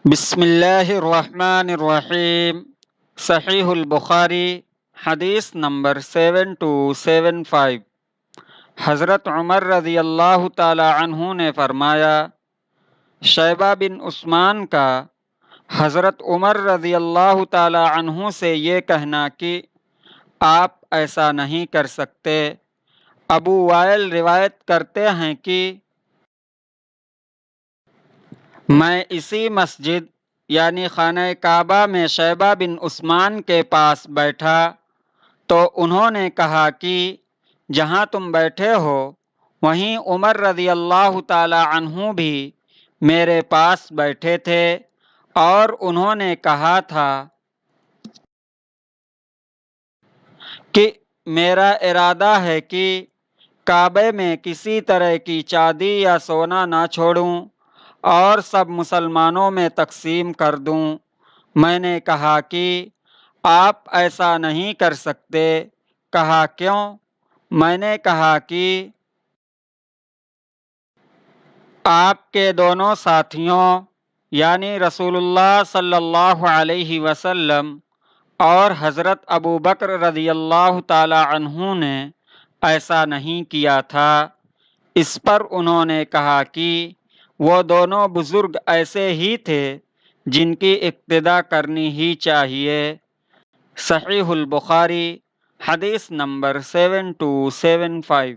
بسم اللہ الرحمن الرحیم۔ صحیح البخاری حدیث نمبر 7275۔ حضرت عمر رضی اللہ تعالی عنہ نے فرمایا، شیبہ بن عثمان کا حضرت عمر رضی اللہ تعالی عنہ سے یہ کہنا کہ آپ ایسا نہیں کر سکتے۔ ابو وائل روایت کرتے ہیں کہ میں اسی مسجد یعنی خانہ کعبہ میں شیبہ بن عثمان کے پاس بیٹھا تو انہوں نے کہا کہ جہاں تم بیٹھے ہو وہیں عمر رضی اللہ تعالی عنہ بھی میرے پاس بیٹھے تھے، اور انہوں نے کہا تھا کہ میرا ارادہ ہے کہ کعبے میں کسی طرح کی چاندی یا سونا نہ چھوڑوں اور سب مسلمانوں میں تقسیم کر دوں۔ میں نے کہا کہ آپ ایسا نہیں کر سکتے۔ کہا کیوں؟ میں نے کہا کہ آپ کے دونوں ساتھیوں یعنی رسول اللہ صلی اللہ علیہ وسلم اور حضرت ابو بکر رضی اللہ تعالی عنہ نے ایسا نہیں کیا تھا۔ اس پر انہوں نے کہا کہ وہ دونوں بزرگ ایسے ہی تھے جن کی اقتداء کرنی ہی چاہیے۔ صحیح البخاری حدیث نمبر 7275۔